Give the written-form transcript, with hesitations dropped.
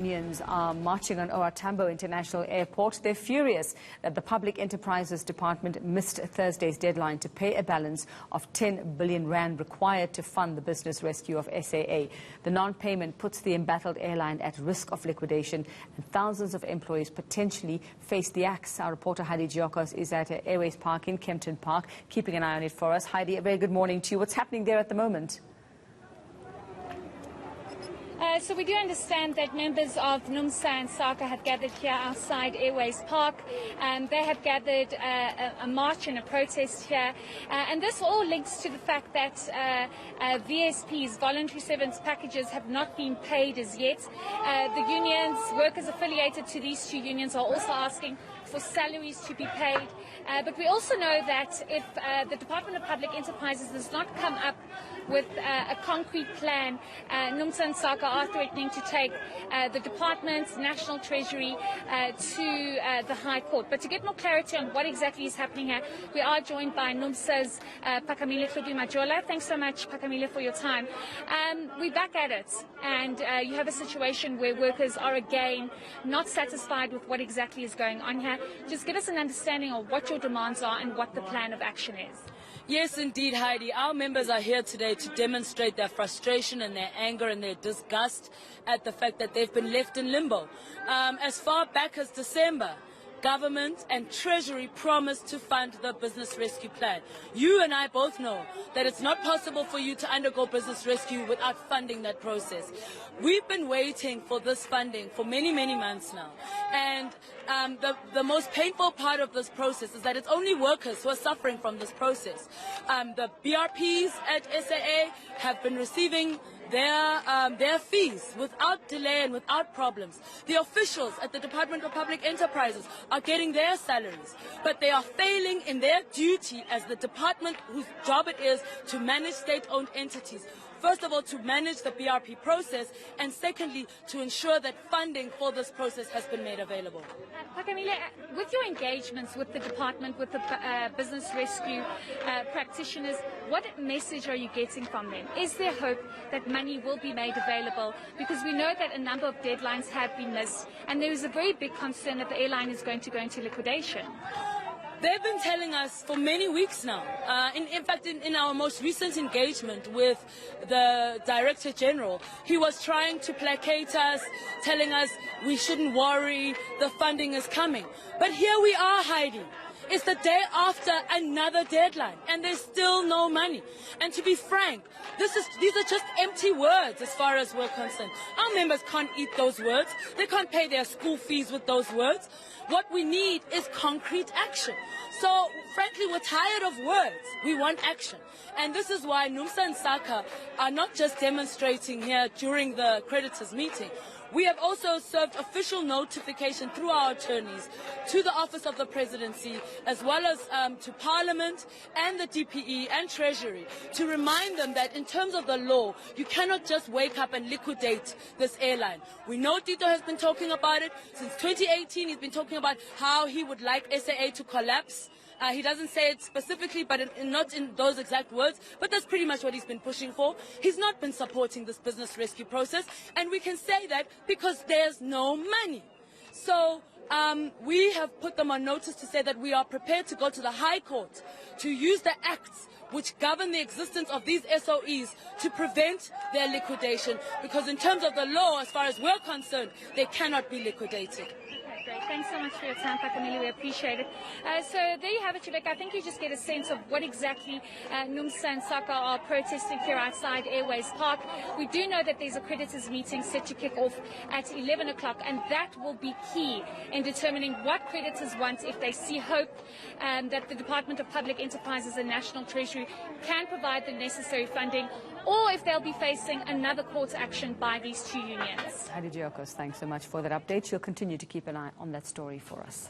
Unions are marching on OR Tambo International Airport. They're furious that the Public Enterprises Department missed Thursday's deadline to pay a balance of 10 billion rand required to fund the business rescue of SAA. The non-payment puts the embattled airline at risk of liquidation, and thousands of employees potentially face the axe. Our reporter Heidi Gigolos is at Airways Park in Kempton Park, keeping an eye on it for us. Heidi, a very good morning to you. What's happening there at the moment? So we do understand that members of NUMSA and SACCA have gathered here outside Airways Park. They have gathered a march and a protest here. And this all links to the fact that VSPs, voluntary servants packages, have not been paid as yet. The unions, workers affiliated to these two unions, are also asking for salaries to be paid. But we also know that if the Department of Public Enterprises does not come up with a concrete plan, NUMSA and SACCA are threatening to take the Department's National Treasury to the High Court. But to get more clarity on what exactly is happening here, we are joined by NUMSA's Pakamile Majola. Thanks so much, Pakamile, for your time. We're back at it, and you have a situation where workers are again not satisfied with what exactly is going on here. Just give us an understanding of what your demands are and what the plan of action is. Yes, indeed, Heidi. Our members are here today to demonstrate their frustration and their anger and their disgust at the fact that they've been left in limbo. As far back as December, government and Treasury promised to fund the business rescue plan. You and I both know that it's not possible for you to undergo business rescue without funding that process. We've been waiting for this funding for many, many months now. And the most painful part of this process is that it's only workers who are suffering from this process. The BRPs at SAA have been receiving their fees without delay and without problems. The officials at the Department of Public Enterprises are getting their salaries, but they are failing in their duty as the department whose job it is to manage state-owned entities. First of all, to manage the BRP process, and secondly, to ensure that funding for this process has been made available. Pakamile, with your engagements with the department, with the business rescue practitioners, what message are you getting from them? Is there hope that money will be made available? Because we know that a number of deadlines have been missed, and there is a very big concern that the airline is going to go into liquidation. They've been telling us for many weeks now. In fact, in our most recent engagement with the Director General, he was trying to placate us, telling us we shouldn't worry, the funding is coming. But here we are, Heidi. It's the day after another deadline, and there's still no money. And to be frank, these are just empty words as far as we're concerned. Our members can't eat those words. They can't pay their school fees with those words. What we need is concrete action. So, frankly, we're tired of words. We want action. And this is why NUMSA and SACCA are not just demonstrating here during the creditors' meeting. We have also served official notification through our attorneys to the Office of the Presidency, as well as to Parliament and the DPE and Treasury, to remind them that in terms of the law, you cannot just wake up and liquidate this airline. We know Tito has been talking about it. Since 2018, he's been talking about how he would like SAA to collapse. He doesn't say it specifically, but not in those exact words, but that's pretty much what he's been pushing for. He's not been supporting this business rescue process, and we can say that because there's no money. So we have put them on notice to say that we are prepared to go to the High Court to use the acts which govern the existence of these SOEs to prevent their liquidation, because in terms of the law, as far as we're concerned, they cannot be liquidated. Great. Thanks so much for your time, Pakamile. We appreciate it. So there you have it, Rebecca. I think you just get a sense of what exactly NUMSA and SACCA are protesting here outside Airways Park. We do know that there's a creditors' meeting set to kick off at 11 o'clock, and that will be key in determining what creditors want, if they see hope that the Department of Public Enterprises and National Treasury can provide the necessary funding, or if they'll be facing another court action by these two unions. Heidi Gigolos, thanks so much for that update. You'll continue to keep an eye on that story for us.